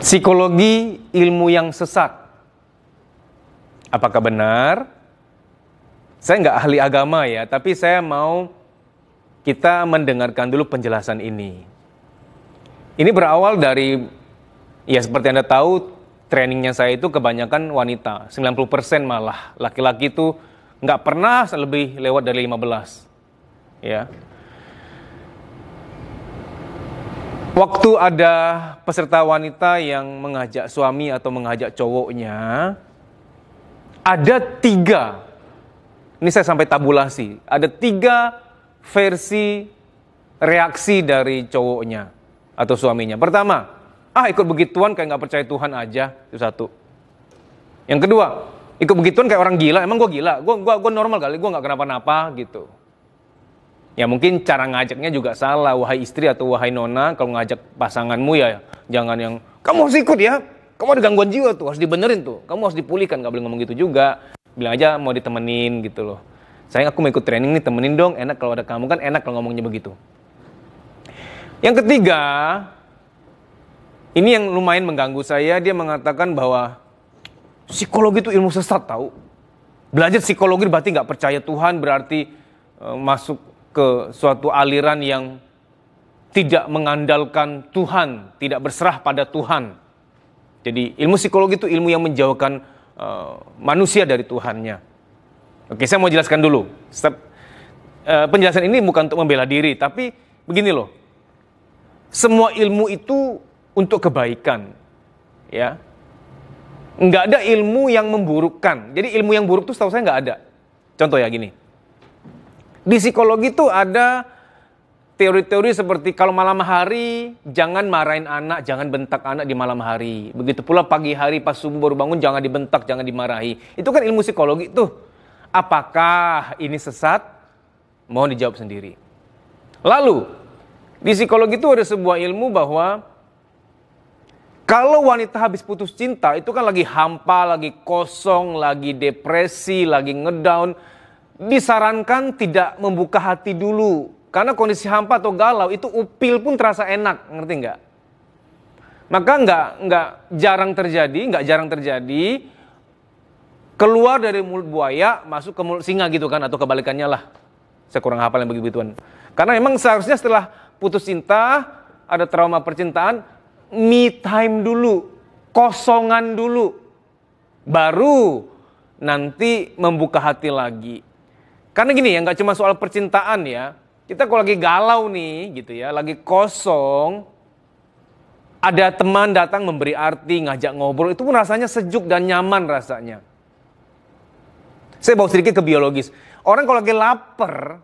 Psikologi ilmu yang sesat. Apakah benar? Saya nggak ahli agama ya, tapi saya mau kita mendengarkan dulu penjelasan ini. Ini berawal dari, ya seperti Anda tahu, trainingnya saya itu kebanyakan wanita, 90% malah. Laki-laki itu nggak pernah lebih lewat dari 15. Ya. Waktu ada peserta wanita yang mengajak suami atau mengajak cowoknya, ada 3, ini saya sampai tabulasi, ada 3 versi reaksi dari cowoknya atau suaminya. Pertama, ikut begituan kayak nggak percaya Tuhan aja, itu satu. Yang kedua, ikut begituan kayak orang gila, emang gue gila, gue normal kali, gue nggak kenapa-napa gitu. Ya mungkin cara ngajaknya juga salah, wahai istri atau wahai nona, kalau ngajak pasanganmu ya jangan yang, kamu harus ikut ya, kamu ada gangguan jiwa tuh, harus dibenerin tuh, kamu harus dipulihkan, gak boleh ngomong gitu juga. Bilang aja mau ditemenin gitu loh. Sayang aku mau ikut training nih, temenin dong, enak kalau ada kamu, kan enak kalau ngomongnya begitu. Yang ketiga, ini yang lumayan mengganggu saya, dia mengatakan bahwa psikologi itu ilmu sesat tahu. Belajar psikologi berarti gak percaya Tuhan, berarti masuk ke suatu aliran yang tidak mengandalkan Tuhan, tidak berserah pada Tuhan. Jadi ilmu psikologi itu ilmu yang menjauhkan manusia dari Tuhannya. Oke, saya mau jelaskan dulu. Penjelasan ini bukan untuk membela diri, tapi begini loh. Semua ilmu itu untuk kebaikan, ya. Nggak ada ilmu yang memburukkan. Jadi ilmu yang buruk itu setahu saya nggak ada. Contoh ya gini. Di psikologi itu ada teori-teori seperti kalau malam hari jangan marahin anak, jangan bentak anak di malam hari. Begitu pula pagi hari pas subuh baru bangun jangan dibentak, jangan dimarahi. Itu kan ilmu psikologi tuh. Apakah ini sesat? Mohon dijawab sendiri. Lalu, di psikologi itu ada sebuah ilmu bahwa kalau wanita habis putus cinta itu kan lagi hampa, lagi kosong, lagi depresi, lagi ngedown. Disarankan tidak membuka hati dulu. Karena kondisi hampa atau galau itu upil pun terasa enak, ngerti nggak? Maka nggak jarang terjadi keluar dari mulut buaya masuk ke mulut singa gitu kan, atau kebalikannya lah. Saya kurang hafal yang begituan. Karena memang seharusnya setelah putus cinta ada trauma percintaan, me time dulu, kosongan dulu, baru nanti membuka hati lagi. Karena gini ya, nggak cuma soal percintaan ya. Kita kalau lagi galau nih gitu ya, lagi kosong, ada teman datang memberi arti, ngajak ngobrol, itu pun rasanya sejuk dan nyaman rasanya. Saya bawa sedikit ke biologis. Orang kalau lagi lapar,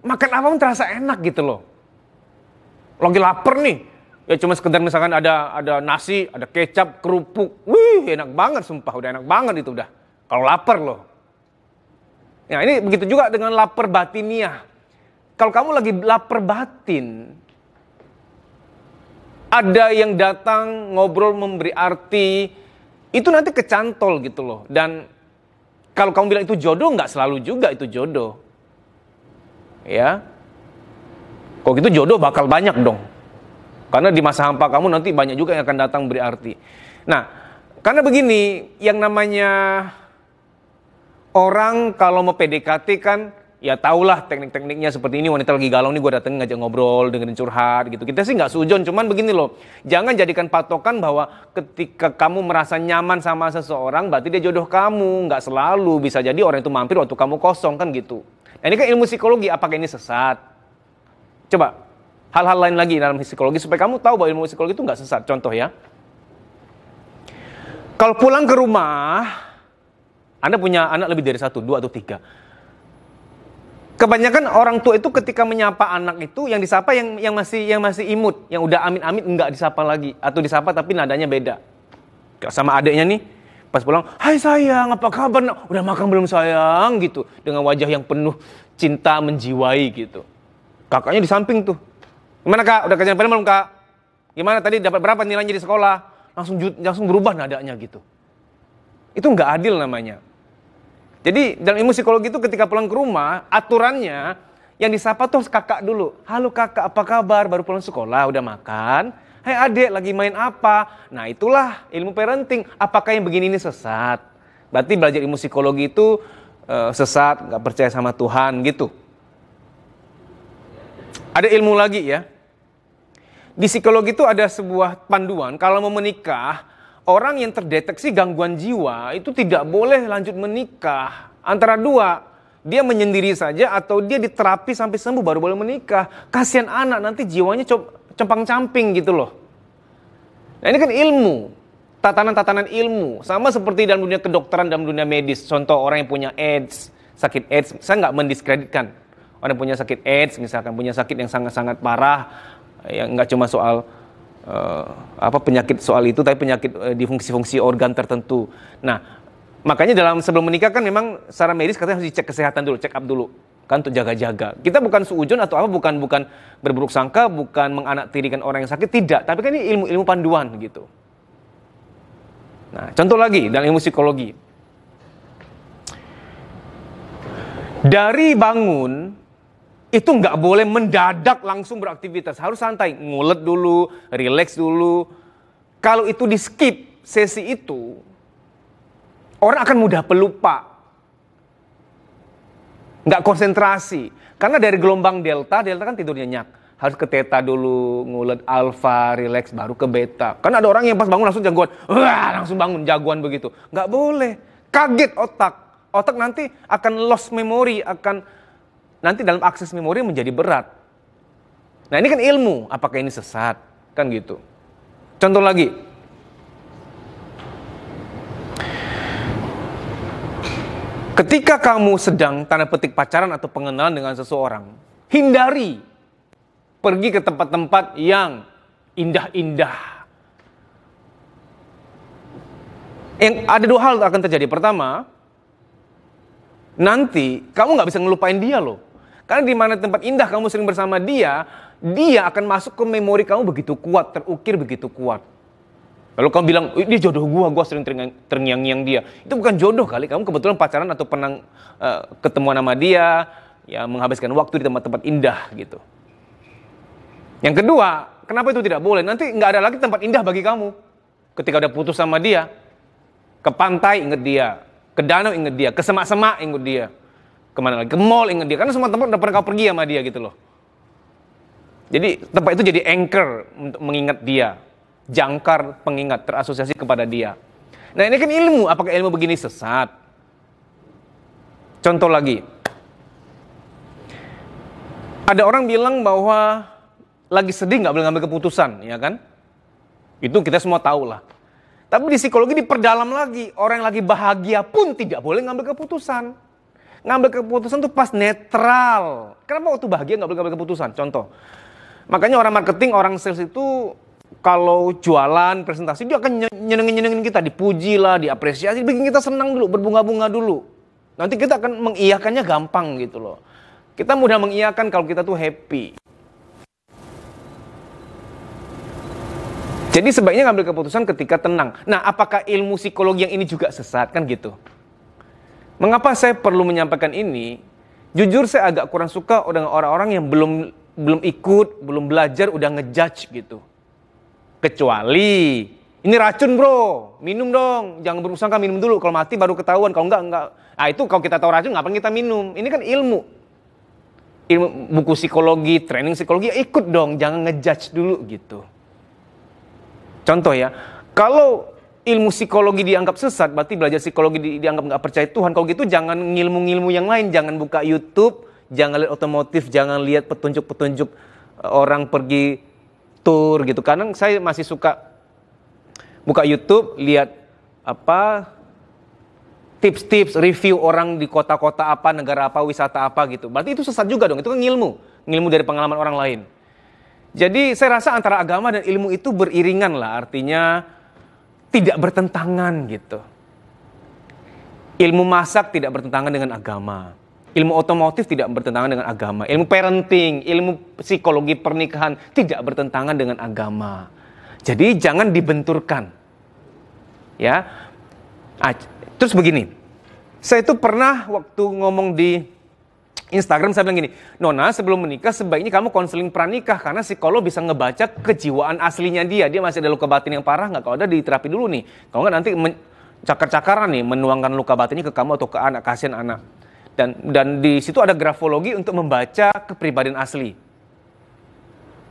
makan apapun terasa enak gitu loh. Lagi lapar nih, ya cuma sekedar misalkan ada nasi, ada kecap, kerupuk. Wih, enak banget sumpah, udah enak banget itu udah. Kalau lapar loh. Nah ini begitu juga dengan lapar batiniah. Kalau kamu lagi lapar batin, ada yang datang ngobrol memberi arti, itu nanti kecantol gitu loh. Dan kalau kamu bilang itu jodoh, nggak selalu juga itu jodoh. Ya, kalau gitu jodoh bakal banyak dong. Karena di masa hampa kamu nanti banyak juga yang akan datang beri arti. Nah, karena begini, yang namanya orang kalau mau PDKT kan, ya tahulah teknik-tekniknya seperti ini. Wanita lagi galau nih, gue datengin ngajak ngobrol, dengerin curhat gitu. Kita sih nggak sujon, cuman begini loh. Jangan jadikan patokan bahwa ketika kamu merasa nyaman sama seseorang, berarti dia jodoh kamu. Nggak selalu, bisa jadi orang itu mampir waktu kamu kosong kan gitu. Nah ini kan ilmu psikologi, apakah ini sesat? Coba, hal-hal lain lagi dalam psikologi supaya kamu tahu bahwa ilmu psikologi itu nggak sesat. Contoh ya. Kalau pulang ke rumah, Anda punya anak lebih dari 1, 2 atau 3. Kebanyakan orang tua itu ketika menyapa anak itu yang disapa yang masih imut, yang udah amit-amit enggak disapa lagi, atau disapa tapi nadanya beda. Sama adiknya nih, pas pulang, "Hai sayang, apa kabar? Udah makan belum sayang?" gitu, dengan wajah yang penuh cinta menjiwai gitu. Kakaknya di samping tuh. "Gimana Kak? Udah kerjaan belum Kak? Gimana tadi dapat berapa nilainya di sekolah?" Langsung berubah nadanya gitu. Itu enggak adil namanya. Jadi dalam ilmu psikologi itu ketika pulang ke rumah, aturannya yang disapa tuh kakak dulu. "Halo kakak, apa kabar? Baru pulang sekolah, udah makan? Hei adik, lagi main apa? Nah itulah ilmu parenting. Apakah yang begini ini sesat? Berarti belajar ilmu psikologi itu sesat, nggak percaya sama Tuhan gitu. Ada ilmu lagi ya. Di psikologi itu ada sebuah panduan, kalau mau menikah, orang yang terdeteksi gangguan jiwa itu tidak boleh lanjut menikah. Antara dua, dia menyendiri saja atau dia diterapi sampai sembuh baru boleh menikah. Kasihan anak, nanti jiwanya compang-camping gitu loh. Nah ini kan ilmu, tatanan-tatanan ilmu. Sama seperti dalam dunia kedokteran, dalam dunia medis. Contoh orang yang punya AIDS, sakit AIDS, saya nggak mendiskreditkan. Orang yang punya sakit AIDS, misalkan punya sakit yang sangat-sangat parah, yang nggak cuma soal penyakit soal itu, tapi penyakit di fungsi-fungsi organ tertentu. Nah, makanya sebelum menikah kan memang secara medis katanya harus dicek kesehatan dulu, check up dulu, kan untuk jaga-jaga. Kita bukan suudzon atau apa, bukan berburuk sangka, bukan menganaktirikan orang yang sakit, tidak. Tapi kan ini ilmu panduan gitu. Nah, contoh lagi dalam ilmu psikologi. Dari bangun itu nggak boleh mendadak langsung beraktivitas, harus santai, ngulet dulu, relax dulu. Kalau itu di skip sesi itu, orang akan mudah pelupa, nggak konsentrasi. Karena dari gelombang delta kan tidur nyenyak, harus ke theta dulu, ngulet alfa, relax, baru ke beta. Karena ada orang yang pas bangun langsung jagoan, langsung bangun jagoan begitu. Nggak boleh, kaget otak nanti akan lost memory, nanti dalam akses memori menjadi berat. Nah ini kan ilmu, apakah ini sesat? Kan gitu. Contoh lagi. Ketika kamu sedang tanda petik pacaran atau pengenalan dengan seseorang, hindari pergi ke tempat-tempat yang indah-indah. Yang ada dua hal akan terjadi. Pertama, nanti kamu nggak bisa ngelupain dia loh. Karena di mana tempat indah kamu sering bersama dia akan masuk ke memori kamu begitu kuat, terukir begitu kuat. Lalu kamu bilang, dia jodoh gua sering terngiang-ngiang dia. Itu bukan jodoh kali, kamu kebetulan pacaran atau pernah ketemuan sama dia, ya menghabiskan waktu di tempat-tempat indah gitu. Yang kedua, kenapa itu tidak boleh? Nanti nggak ada lagi tempat indah bagi kamu. Ketika udah putus sama dia, ke pantai inget dia, ke danau inget dia, ke semak-semak inget dia. Kemana lagi? Ke mall inget dia. Karena semua tempat udah pernah kau pergi sama dia gitu loh. Jadi tempat itu jadi anchor untuk mengingat dia. Jangkar pengingat, terasosiasi kepada dia. Nah ini kan ilmu. Apakah ilmu begini sesat? Contoh lagi. Ada orang bilang bahwa lagi sedih nggak boleh ngambil keputusan, ya kan? Itu kita semua tahu lah. Tapi di psikologi diperdalam lagi. Orang yang lagi bahagia pun tidak boleh ngambil keputusan. Ngambil keputusan tuh pas netral. Kenapa waktu bahagia nggak boleh ngambil keputusan? Contoh. Makanya orang marketing, orang sales itu kalau jualan, presentasi, dia akan nyenengin kita. Dipuji lah, diapresiasi, bikin kita senang dulu, berbunga-bunga dulu. Nanti kita akan mengiyakannya gampang gitu loh. Kita mudah mengiyakan kalau kita tuh happy. Jadi sebaiknya ngambil keputusan ketika tenang. Nah, apakah ilmu psikologi yang ini juga sesat? Kan gitu. Mengapa saya perlu menyampaikan ini? Jujur saya agak kurang suka dengan orang-orang yang belum ikut, belum belajar, udah ngejudge gitu. Kecuali, ini racun bro, minum dong. Jangan berusaha minum dulu, kalau mati baru ketahuan. Kalau enggak. Nah itu kalau kita tahu racun, ngapain kita minum? Ini kan ilmu. Ilmu buku psikologi, training psikologi, ya ikut dong. Jangan ngejudge dulu gitu. Contoh ya, kalau ilmu psikologi dianggap sesat, berarti belajar psikologi dianggap nggak percaya Tuhan. Kalau gitu jangan ngilmu-ngilmu yang lain, jangan buka YouTube, jangan lihat otomotif, jangan lihat petunjuk-petunjuk orang pergi tour gitu. Kadang saya masih suka buka YouTube, lihat tips-tips, review orang di kota-kota apa, negara apa, wisata apa gitu. Berarti itu sesat juga dong, itu kan ngilmu dari pengalaman orang lain. Jadi saya rasa antara agama dan ilmu itu beriringan lah, artinya tidak bertentangan gitu. Ilmu masak tidak bertentangan dengan agama. Ilmu otomotif tidak bertentangan dengan agama. Ilmu parenting, ilmu psikologi pernikahan tidak bertentangan dengan agama. Jadi jangan dibenturkan. Ya. Terus begini. Saya itu pernah waktu ngomong di Instagram saya bilang gini, Nona sebelum menikah sebaiknya kamu konseling pranikah karena psikolog bisa ngebaca kejiwaan aslinya dia masih ada luka batin yang parah nggak? Kalau ada diterapi dulu nih, kalau nggak nanti cakar-cakaran nih menuangkan luka batinnya ke kamu atau ke anak, kasihan anak. Dan di situ ada grafologi untuk membaca kepribadian asli.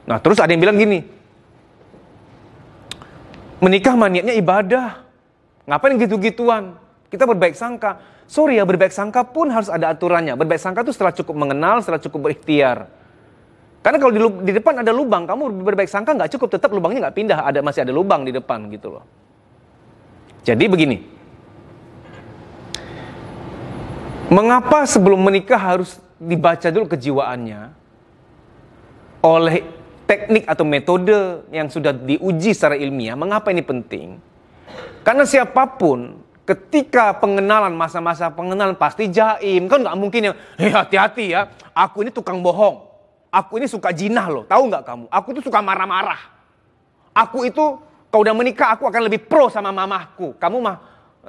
Nah terus ada yang bilang gini, menikah niatnya ibadah, ngapain gitu-gituan? Kita berbaik sangka. Sorry ya, berbaik sangka pun harus ada aturannya. Berbaik sangka itu setelah cukup mengenal, setelah cukup berikhtiar. Karena kalau di depan ada lubang, kamu berbaik sangka nggak cukup, tetap lubangnya nggak pindah, masih ada lubang di depan gitu loh. Jadi begini, mengapa sebelum menikah harus dibaca dulu kejiwaannya oleh teknik atau metode yang sudah diuji secara ilmiah? Mengapa ini penting? Karena siapapun ketika pengenalan, masa-masa pengenalan pasti jaim. Kan nggak mungkin yang, hati-hati ya, aku ini tukang bohong. Aku ini suka jinah loh, tahu nggak kamu? Aku itu suka marah-marah. Aku itu, kalau udah menikah aku akan lebih pro sama mamaku. Kamu mah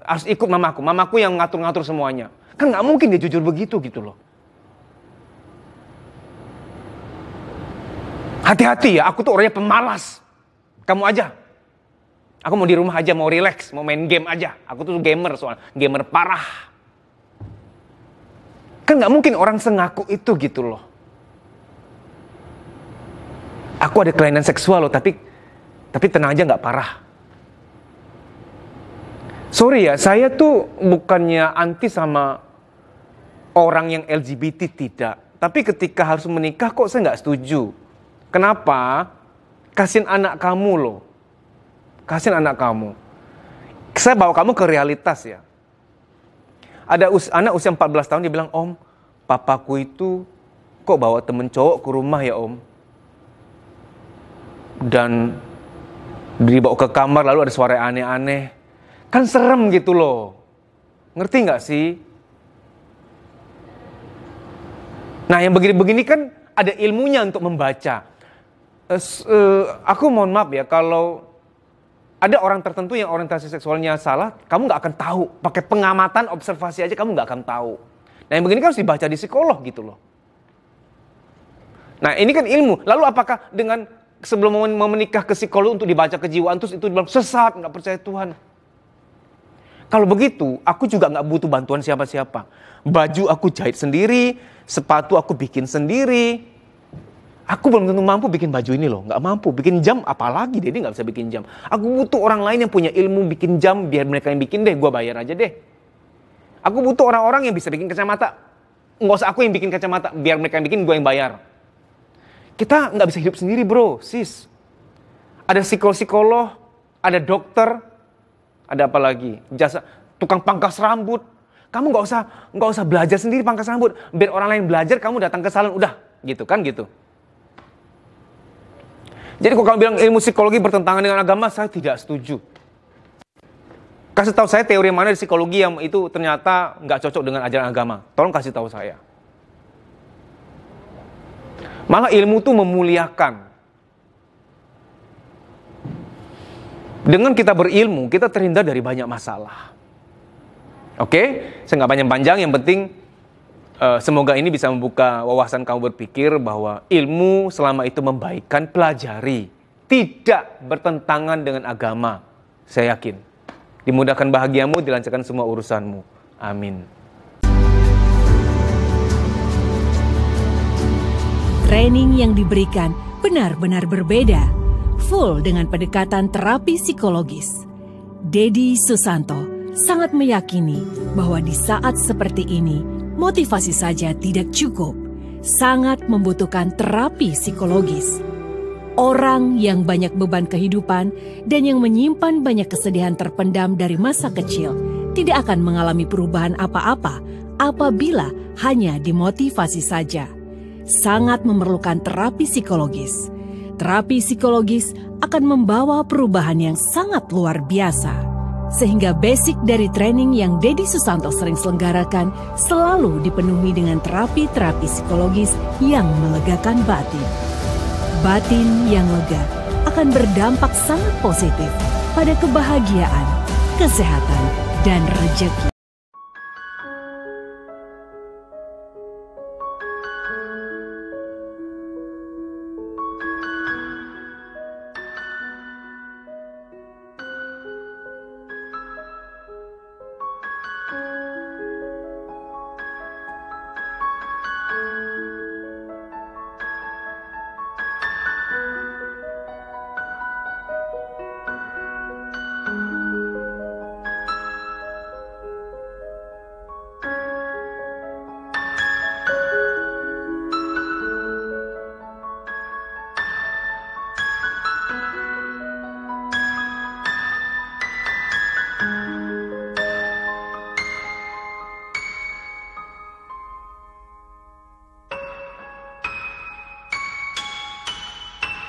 harus ikut mamaku. Mamaku yang ngatur-ngatur semuanya. Kan nggak mungkin dia jujur begitu gitu loh. Hati-hati ya, aku tuh orangnya pemalas. Kamu aja. Aku mau di rumah aja, mau relax, mau main game aja. Aku tuh gamer soalnya, gamer parah. Kan nggak mungkin orang sengaku itu gitu loh. Aku ada kelainan seksual loh, tapi tenang aja nggak parah. Sorry ya, saya tuh bukannya anti sama orang yang LGBT, tidak. Tapi ketika harus menikah kok saya nggak setuju. Kenapa? Kasihin anak kamu loh. Kasihin anak kamu. Saya bawa kamu ke realitas ya. Ada anak usia 14 tahun dia bilang, Om, papaku itu kok bawa temen cowok ke rumah ya Om. Dan dibawa ke kamar lalu ada suara aneh-aneh. Kan serem gitu loh. Ngerti gak sih? Nah yang begini-begini kan ada ilmunya untuk membaca. Aku mohon maaf ya kalau ada orang tertentu yang orientasi seksualnya salah, kamu gak akan tahu. Pakai pengamatan, observasi aja kamu gak akan tahu. Nah yang begini kan harus dibaca di psikolog gitu loh. Nah ini kan ilmu. Lalu apakah dengan sebelum mau menikah ke psikolog untuk dibaca kejiwaan, terus itu dibilang sesat, gak percaya Tuhan. Kalau begitu, aku juga gak butuh bantuan siapa-siapa. Baju aku jahit sendiri, sepatu aku bikin sendiri. Aku belum tentu mampu bikin baju ini loh, nggak mampu. Bikin jam, apalagi Dedi nggak bisa bikin jam. Aku butuh orang lain yang punya ilmu bikin jam, biar mereka yang bikin deh, gue bayar aja deh. Aku butuh orang-orang yang bisa bikin kacamata. Nggak usah aku yang bikin kacamata, biar mereka yang bikin, gue yang bayar. Kita nggak bisa hidup sendiri bro, sis. Ada psikolog, ada dokter, ada apa lagi? Jasa tukang pangkas rambut. Kamu nggak usah belajar sendiri pangkas rambut. Biar orang lain belajar, kamu datang ke salon, udah, gitu kan gitu. Jadi kalau kamu bilang ilmu psikologi bertentangan dengan agama, saya tidak setuju. Kasih tahu saya teori mana di psikologi yang itu ternyata nggak cocok dengan ajaran agama. Tolong kasih tahu saya. Malah ilmu itu memuliakan. Dengan kita berilmu, kita terhindar dari banyak masalah. Oke? Saya nggak panjang-panjang, yang penting semoga ini bisa membuka wawasan kamu berpikir bahwa ilmu selama itu membaikkan, pelajari. Tidak bertentangan dengan agama. Saya yakin. Dimudahkan bahagiamu, dilancarkan semua urusanmu. Amin. Training yang diberikan benar-benar berbeda. Full dengan pendekatan terapi psikologis. Dedi Susanto sangat meyakini bahwa di saat seperti ini, motivasi saja tidak cukup, sangat membutuhkan terapi psikologis. Orang yang banyak beban kehidupan dan yang menyimpan banyak kesedihan terpendam dari masa kecil tidak akan mengalami perubahan apa-apa apabila hanya dimotivasi saja. Sangat memerlukan terapi psikologis. Terapi psikologis akan membawa perubahan yang sangat luar biasa. Sehingga basic dari training yang Dedi Susanto sering selenggarakan selalu dipenuhi dengan terapi-terapi psikologis yang melegakan batin. Batin yang lega akan berdampak sangat positif pada kebahagiaan, kesehatan, dan rezeki.